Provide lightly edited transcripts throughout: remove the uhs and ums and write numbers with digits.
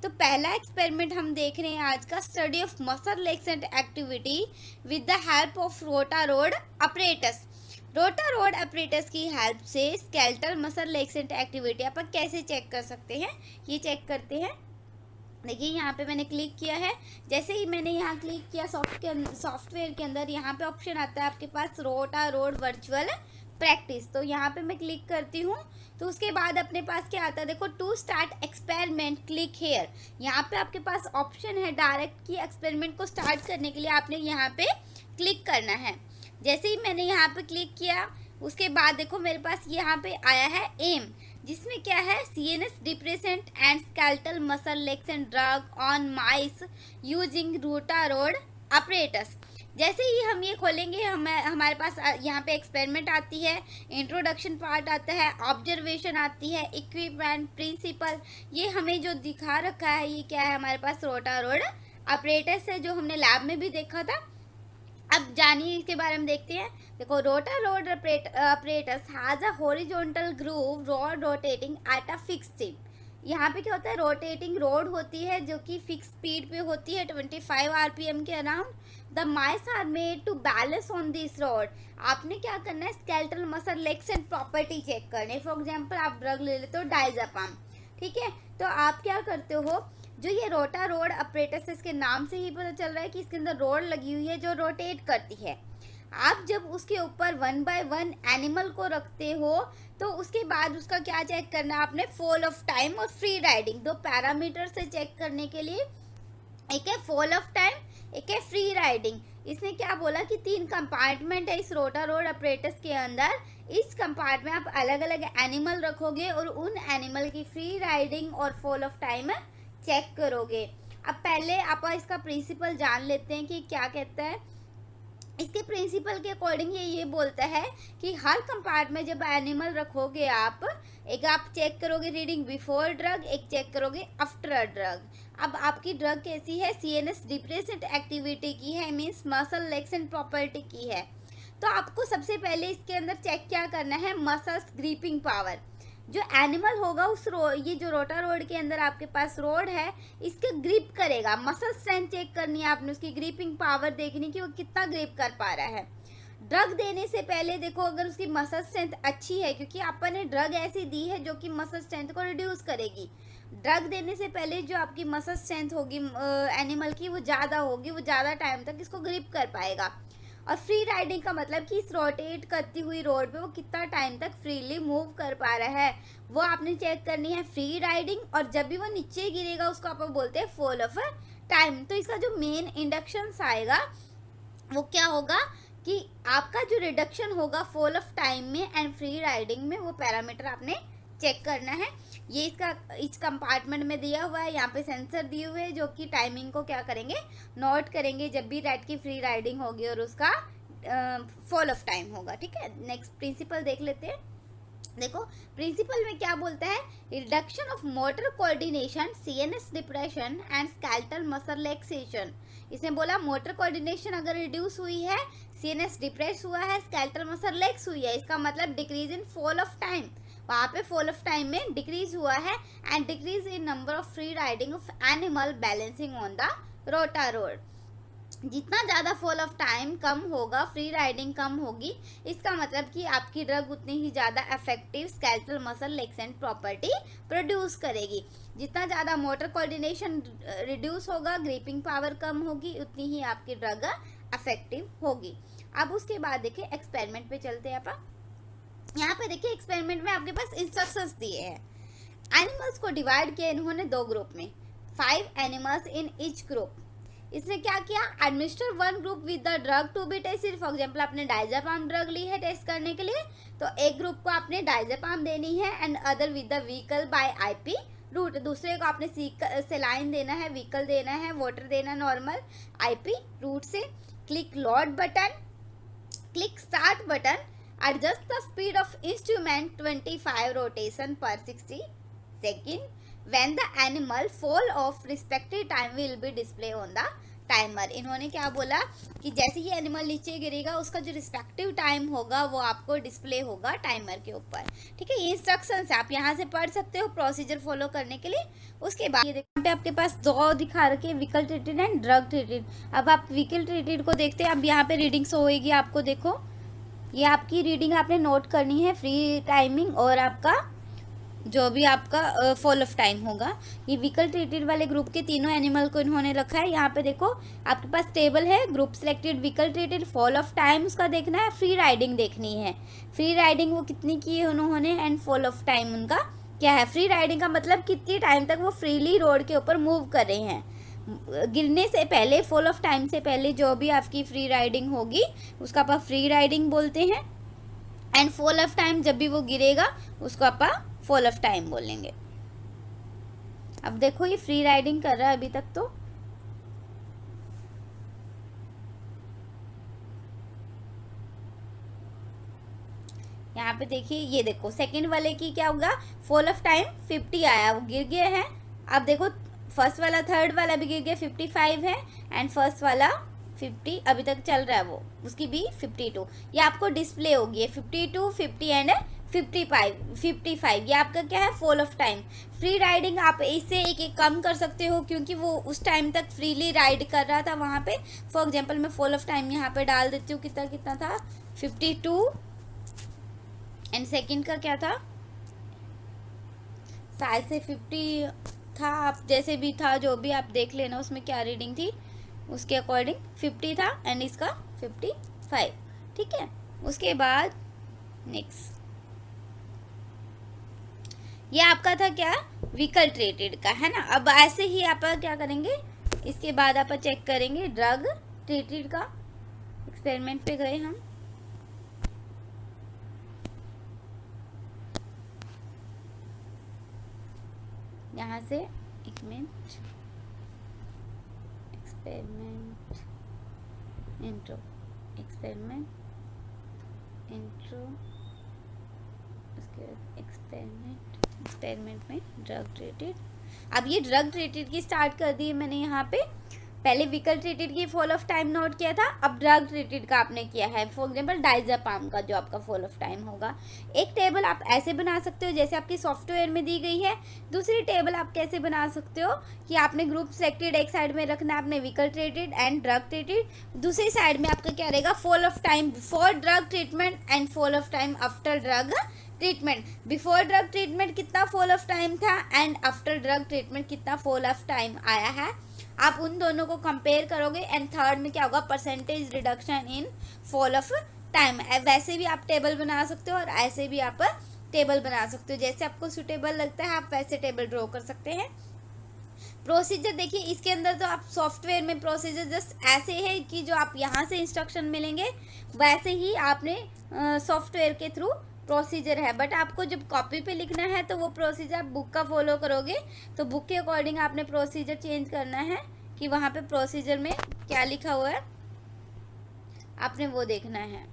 तो पहला एक्सपेरिमेंट हम देख रहे हैं आज का, study of muscle relaxant activity with the help of rotarod apparatus. Rotarod apparatus की हेल्प से स्केलेटल मसल रिलैक्सेंट एक्टिविटी अपन कैसे चेक कर सकते हैं, ये चेक करते हैं। देखिए यहाँ पे मैंने क्लिक किया है। जैसे ही मैंने यहाँ क्लिक किया सॉफ्टवेयर के अंदर यहाँ पे ऑप्शन आता है आपके पास रोटारोड वर्चुअल प्रैक्टिस। तो यहाँ पे मैं क्लिक करती हूँ तो उसके बाद अपने पास क्या आता है, देखो to start experiment click here. यहाँ पे आपके पास ऑप्शन है डायरेक्ट कि एक्सपेरिमेंट को स्टार्ट करने के लिए आपने यहाँ पे क्लिक करना है। जैसे ही मैंने यहाँ पे क्लिक किया उसके बाद देखो मेरे पास यहाँ पे आया है एम, जिसमें क्या है CNS depressant and skeletal muscle relaxant drug on mice using rotarod apparatus. जैसे ही हम ये खोलेंगे हमारे पास यहाँ पे एक्सपेरिमेंट आती है, इंट्रोडक्शन पार्ट आता है, ऑब्जर्वेशन आती है, इक्विपमेंट प्रिंसिपल। ये हमें जो दिखा रखा है ये क्या है, हमारे पास रोटारोड अपरेटस है जो हमने लैब में भी देखा था। अब जानिए इसके बारे में देखते हैं। देखो rotarod apparatus has a horizontal groove rod rotating at a fix speed. यहाँ पे क्या होता है, रोटेटिंग रोड होती है जो कि फिक्स स्पीड पे होती है 25 आरपीएम के around. The mice are made to balance on this rod. आपने क्या करना है, skeletal muscle relaxant property check करनी है। फॉर एग्जांपल आप ड्रग ले लेते हो डायज़ेपाम, ठीक है, तो आप क्या करते हो, जो ये रोटारोड अपरेटस, इसके नाम से ही पता चल रहा है कि इसके अंदर रोड लगी हुई है जो रोटेट करती है। आप जब उसके ऊपर 1 बाय 1 एनिमल को रखते हो तो उसके बाद उसका क्या चेक करना है आपने, फॉल ऑफ टाइम और फ्री राइडिंग। दो पैरामीटर से चेक करने के लिए, एक है फॉल ऑफ टाइम, एक है फ्री राइडिंग। इसने क्या बोला कि 3 कंपार्टमेंट है इस रोटारोड अपरेटस के अंदर। इस कंपार्टमेंट में आप अलग अलग एनिमल रखोगे और उन एनिमल की फ्री राइडिंग और फॉल ऑफ टाइम चेक करोगे। अब पहले आप इसका प्रिंसिपल जान लेते हैं कि क्या कहता है। इसके प्रिंसिपल के अकॉर्डिंग ये बोलता है कि हर कंपार्टमेंट में जब एनिमल रखोगे आप, एक आप चेक करोगे रीडिंग बिफोर ड्रग, एक चेक करोगे आफ्टर ड्रग। अब आपकी ड्रग कैसी है, सीएनएस डिप्रेसेंट एक्टिविटी की है, मीन्स मसल रिलैक्सेंट प्रॉपर्टी की है। तो आपको सबसे पहले इसके अंदर चेक क्या करना है, मसल्स ग्रिपिंग पावर। जो एनिमल होगा उस ये जो रोटारोड के अंदर आपके पास रोड है, इसके ग्रिप करेगा। मसल स्ट्रेंथ चेक करनी है आपने, उसकी ग्रिपिंग पावर देखनी कि वो कितना ग्रिप कर पा रहा है। ड्रग देने से पहले देखो अगर उसकी मसल स्ट्रेंथ अच्छी है, क्योंकि अपन ने ड्रग ऐसी दी है जो कि मसल स्ट्रेंथ को रिड्यूस करेगी। ड्रग देने से पहले जो आपकी मसल स्ट्रेंथ होगी एनिमल की वो ज़्यादा होगी, वो ज़्यादा टाइम तक इसको ग्रिप कर पाएगा। और फ्री राइडिंग का मतलब कि इस रोटेट करती हुई रोड पे वो कितना टाइम तक फ्रीली मूव कर पा रहा है, वो आपने चेक करनी है, फ्री राइडिंग। और जब भी वो नीचे गिरेगा उसको आप बोलते हैं फॉल ऑफ टाइम। तो इसका जो मेन इंडक्शन आएगा वो क्या होगा कि आपका जो रिडक्शन होगा फॉल ऑफ टाइम में एंड फ्री राइडिंग में, वो पैरामीटर आपने चेक करना है। ये इसका इस कंपार्टमेंट में दिया हुआ है, यहाँ पे सेंसर दिए हुए हैं जो कि टाइमिंग को क्या करेंगे, नोट करेंगे जब भी रैट की फ्री राइडिंग होगी और उसका फॉल ऑफ टाइम होगा। ठीक है, नेक्स्ट प्रिंसिपल देख लेते हैं। देखो प्रिंसिपल में क्या बोलता है, reduction of motor coordination, CNS depression and skeletal muscle relaxation. इसने बोला मोटर कोऑर्डिनेशन अगर रिड्यूस हुई है, सीएनएस डिप्रेस हुआ है, स्केलेटल मसल रिलैक्स हुई है, इसका मतलब decrease in fall of time, वहाँ पे फॉल ऑफ टाइम में डिक्रीज हुआ है, and decrease in number of free riding of animal balancing on the rotarod. जितना ज़्यादा फॉल ऑफ टाइम कम होगा, फ्री राइडिंग कम होगी, इसका मतलब कि आपकी ड्रग उतनी ही ज़्यादा effective skeletal muscle relaxant property produce करेगी। जितना ज़्यादा मोटर कोऑर्डिनेशन रिड्यूस होगा, ग्रिपिंग पावर कम होगी, उतनी ही आपकी ड्रग इफेक्टिव होगी। अब उसके बाद देखिए एक्सपेरिमेंट पे चलते हैं आप। यहाँ पे देखिए एक्सपेरिमेंट में आपके पास इंस्ट्रक्शंस दिए हैं। एनिमल्स को डिवाइड किया इन्होंने 2 ग्रुप में, 5 एनिमल्स इन ईच ग्रुप। इसने क्या किया, administer 1 group with the drug to be tested. For example आपने डायज़ेपाम ड्रग ली है टेस्ट करने के लिए, तो एक ग्रुप को आपने डायज़ेपाम देनी है and other with the vehicle by IP route. दूसरे को आपने सेलाइन देना है, व्हीकल देना है, वाटर देना नॉर्मल, आईपी रूट से। Click load button, click start button, adjust the speed of instrument 25 rotation per 60 second. When the animal fall off, respective time will be displayed on the timer. इन्होंने क्या बोला कि जैसे ही animal नीचे गिरेगा उसका जो रिस्पेक्टिव टाइम होगा वो आपको डिस्प्ले होगा टाइमर के ऊपर। ठीक है, ये इंस्ट्रक्शंस है, आप यहाँ से पढ़ सकते हो प्रोसीजर फॉलो करने के लिए। उसके बाद ये देखो यहाँ पे आपके पास दो दिखा रखे हैं, vehicle treated and drug treated. अब आप व्हीकल ट्रीटेड को देखते हैं। अब यहाँ पे रीडिंग शो होगी आपको, देखो ये आपकी रीडिंग आपने नोट करनी है, फ्री टाइमिंग और आपका जो भी आपका फॉल ऑफ टाइम होगा। ये व्हीकल ट्रीटेड वाले ग्रुप के तीनों एनिमल को इन्होंने रखा है। यहाँ पे देखो आपके पास टेबल है, group selected, vehicle treated, fall of time उसका देखना है, फ्री राइडिंग देखनी है। फ्री राइडिंग वो कितनी की है उन्होंने, एंड फॉल ऑफ टाइम उनका क्या है। फ्री राइडिंग का मतलब कितनी टाइम तक वो फ्रीली रोड के ऊपर मूव कर रहे हैं। गिरने से पहले, फॉल ऑफ टाइम से पहले जो भी आपकी फ्री राइडिंग होगी उसका आप फ्री राइडिंग बोलते हैं। एंड फॉल ऑफ टाइम जब भी वो गिरेगा उसको आप फॉल ऑफ टाइम बोलेंगे। अब देखो ये फ्री राइडिंग कर रहा है अभी तक। तो यहाँ पे देखिए, ये देखो सेकंड वाले की क्या होगा, फॉल ऑफ टाइम 50 आया, वो गिर गया है। अब देखो फर्स्ट वाला, थर्ड वाला भी गिर गया, 55 है, एंड फर्स्ट वाला 50 अभी तक चल रहा है, वो उसकी भी 52। ये आपको डिस्प्ले होगी 52, 50 एंड 55। ये आपका क्या है, fall of time. Free riding आप इससे एक एक कम कर सकते हो क्योंकि वो उस टाइम तक फ्रीली राइड कर रहा था वहाँ पे। फॉर एग्जांपल मैं फॉल ऑफ टाइम यहाँ पे डाल देती हूँ, कितना कितना था, 52, एंड सेकंड का क्या था, शायद से 50 था, आप जैसे भी था जो भी आप देख लेना उसमें क्या रीडिंग थी उसके अकॉर्डिंग 50 था, एंड इसका 55। ठीक है, उसके बाद नेक्स्ट ये आपका था क्या, व्हीकल ट्रीटेड का है ना। अब ऐसे ही आप क्या करेंगे, इसके बाद आप चेक करेंगे ड्रग ट्रीटेड का। एक्सपेरिमेंट पे गए हम, यहाँ से एक minute, experiment intro, experiment intro, उसके बाद एक्सपेरिमेंट में ड्रग ट्रीटेड। अब ये ड्रग ट्रीटेड की स्टार्ट कर दी है मैंने यहाँ पे। पहले व्हीकल ट्रीटेड की फॉल ऑफ टाइम नोट किया था, अब ड्रग ट्रीटेड का आपने किया है। फॉर एग्जांपल डायज़ेपाम का जो आपका फॉल ऑफ टाइम होगा। एक टेबल आप ऐसे बना सकते हो जैसे आपकी सॉफ्टवेयर में दी गई है। दूसरी टेबल आप कैसे बना सकते हो कि आपने ग्रुप सेलेक्टेड एक साइड में रखना है आपने vehicle treated and drug treated, दूसरी साइड में आपका क्या रहेगा, fall of time before drug treatment and fall of time after drug treatment. Before drug treatment कितना फॉल ऑफ टाइम था एंड आफ्टर ड्रग ट्रीटमेंट कितना फॉल ऑफ टाइम आया है, आप उन दोनों को कंपेयर करोगे। एंड थर्ड में क्या होगा, percentage reduction in fall of time. वैसे भी आप टेबल बना सकते हो और ऐसे भी आप टेबल बना सकते हो, जैसे आपको सुटेबल लगता है आप वैसे टेबल ड्रॉ कर सकते हैं। प्रोसीजर देखिए, इसके अंदर तो आप सॉफ्टवेयर में प्रोसीजर जस्ट ऐसे है कि जो आप यहाँ से इंस्ट्रक्शन मिलेंगे वैसे ही आपने सॉफ्टवेयर के थ्रू प्रोसीजर है। बट आपको जब कॉपी पे लिखना है तो वो प्रोसीजर आप बुक का फॉलो करोगे, तो बुक के अकॉर्डिंग आपने प्रोसीजर चेंज करना है कि वहाँ पे प्रोसीजर में क्या लिखा हुआ है आपने वो देखना है।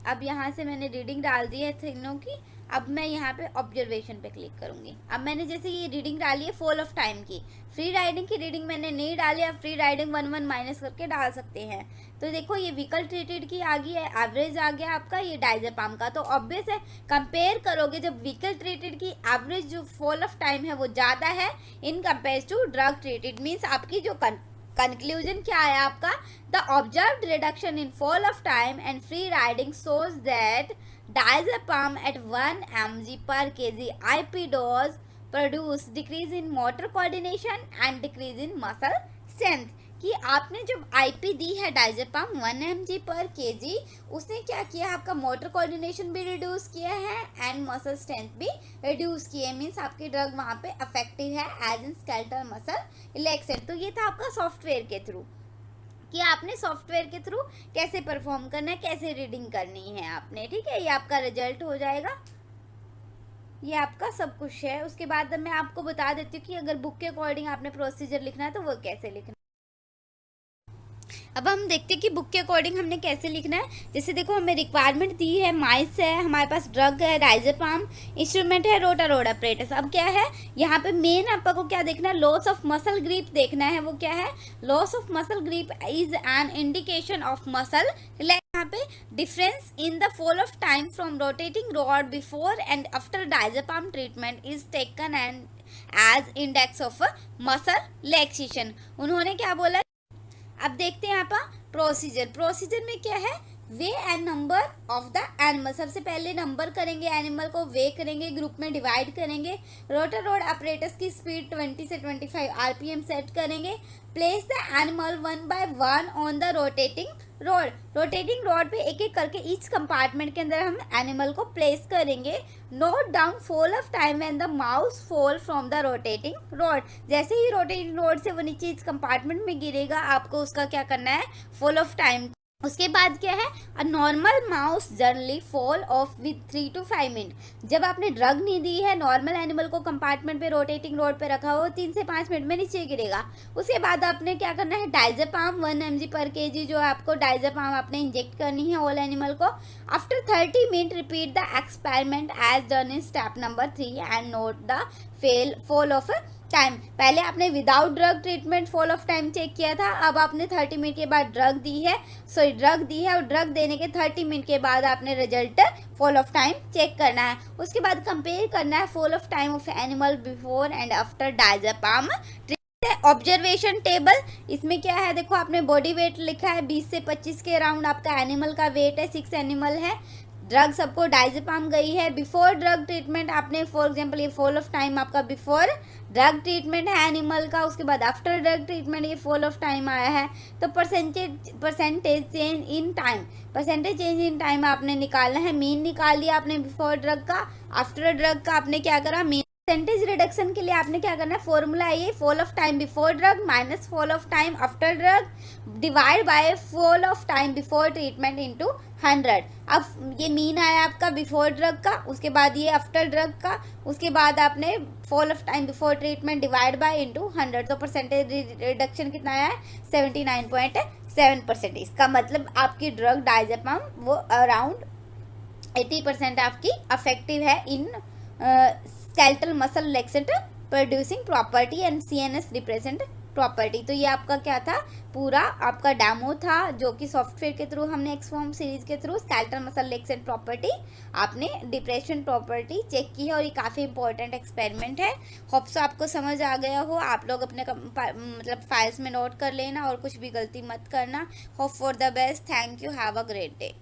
अब यहाँ से मैंने रीडिंग डाल दी है तीनों की। अब मैं यहाँ पे ऑब्जर्वेशन पे क्लिक करूँगी। अब मैंने जैसे ये रीडिंग डाली है फॉल ऑफ टाइम की, फ्री राइडिंग की रीडिंग मैंने नहीं डाली। अब फ्री राइडिंग 1 माइनस करके डाल सकते हैं। तो देखो ये व्हीकल ट्रीटेड की आ गई है, एवरेज आ गया आपका ये डायज़ेपाम का। तो ऑब्वियस है कंपेयर करोगे जब व्हीकल ट्रीटेड की एवरेज जो फॉल ऑफ टाइम है वो ज़्यादा है in compare to drug treated, means आपकी जो कंक्लूजन क्या है आपका, the observed reduction in fall of time and free riding shows that diazepam at 1 mg per kg IP dose produce decrease in motor coordination and decrease in muscle strength। कि आपने जब IP दी है diazepam 1 mg पर kg, उसने क्या किया, आपका motor coordination भी रिड्यूस किया है एंड मसल स्ट्रेंथ भी रिड्यूस किया है। मीन्स आपकी ड्रग वहाँ पे इफेक्टिव है as in skeletal muscle relaxant. तो ये था आपका सॉफ्टवेयर के थ्रू कि आपने सॉफ्टवेयर के थ्रू कैसे परफॉर्म करना है, कैसे रीडिंग करनी है आपने। ठीक है, ये आपका रिजल्ट हो जाएगा, ये आपका सब कुछ है। उसके बाद मैं आपको बता देती हूँ कि अगर बुक के अकॉर्डिंग आपने प्रोसीजर लिखना है तो वो कैसे लिखना है। अब हम देखते हैं कि बुक के अकॉर्डिंग हमने कैसे लिखना है। जैसे देखो हमें रिक्वायरमेंट दी है, माइस है, हमारे पास ड्रग है, डायज़ेपाम, इंस्ट्रूमेंट है, रोटारोड अपरेटस। अब क्या है यहाँ पे मेन आपको क्या देखना है, लॉस ऑफ मसल ग्रिप देखना है। वो क्या है, loss of muscle grip is an indication of muscle. यहाँ पे difference in the fall of time from rotating rod before and after diazepam treatment is taken and as index of muscle relaxation. उन्होंने क्या बोला, अब देखते हैं यहाँ पर प्रोसीजर में क्या है, way and number of the animal. सबसे पहले नंबर करेंगे, एनिमल को वे करेंगे, ग्रुप में डिवाइड करेंगे। रोटारोड अपरेटस की स्पीड 20 से 25 आरपीएम सेट करेंगे। Place the animal 1 by 1 on the rotating rod पे एक एक करके ईच कंपार्टमेंट के अंदर हम एनिमल को प्लेस करेंगे। Note down fall of time when the mouse fall from the rotating rod. जैसे ही रोटेटिंग रॉड से वो नीचे इस कंपार्टमेंट में गिरेगा, आपको उसका क्या करना है, फॉल ऑफ टाइम। उसके बाद क्या है, a normal mouse generally fall of with 3 to 5 minute. जब आपने ड्रग नहीं दी है, नॉर्मल एनिमल को कंपार्टमेंट पे रोटेटिंग रोड पे रखा हो, 3 से 5 मिनट में नीचे गिरेगा। उसके बाद आपने क्या करना है, डायज़ेपाम 1 mg पर kg जो आपको डायज़ेपाम आपने इंजेक्ट करनी है ऑल एनिमल को। After 30 minute repeat the experiment as done in step number 3 and note the fall of time. पहले आपने without drug treatment fall of time check किया था, अब आपने 30 मिनट के बाद ड्रग दी है और ड्रग देने के 30 मिनट के बाद आपने result fall of time check करना है। उसके बाद कंपेयर करना है fall of time of animal before and after diazepam. Observation table, इसमें क्या है, देखो आपने बॉडी वेट लिखा है 20 से 25 के अराउंड आपका एनिमल का वेट है, 6 एनिमल है। ड्रग सबको डायज़ेपाम गई है। बिफोर ड्रग ट्रीटमेंट आपने, फॉर एग्जांपल ये फॉल ऑफ टाइम आपका बिफोर ड्रग ट्रीटमेंट है एनिमल का। उसके बाद आफ्टर ड्रग ट्रीटमेंट ये फॉल ऑफ टाइम आया है। तो परसेंटेज चेंज इन टाइम आपने निकालना है। मीन निकाल लिया आपने बिफोर ड्रग का, आफ्टर ड्रग का आपने क्या करा, मीन। परसेंटेज रिडक्शन के लिए आपने क्या करना है, फॉर्मूला है ये, fall of time before drug minus fall of time after drug divide by fall of time before treatment into 100। अब ये मीन आया आपका बिफोर ड्रग का, उसके बाद ये आफ्टर ड्रग का, उसके बाद आपने fall of time before treatment divide by into 100। तो परसेंटेज रिडक्शन कितना आया है, 79.7%। इसका मतलब आपकी ड्रग डायज़ेपाम वो अराउंड 80% आपकी अफेक्टिव है इन skeletal muscle relaxant producing property and CNS represent property. तो ये आपका क्या था, पूरा आपका डेमो था जो कि सॉफ्टवेयर के थ्रू हमने एक्सफॉर्म सीरीज के through skeletal muscle relaxant property, आपने डिप्रेशन प्रॉपर्टी चेक की है। और ये काफ़ी इंपॉर्टेंट एक्सपेरिमेंट है। होप्स आपको समझ आ गया हो। आप लोग अपने मतलब फाइल्स में नोट कर लेना और कुछ भी गलती मत करना। Hope for the best. Thank you. Have a great day.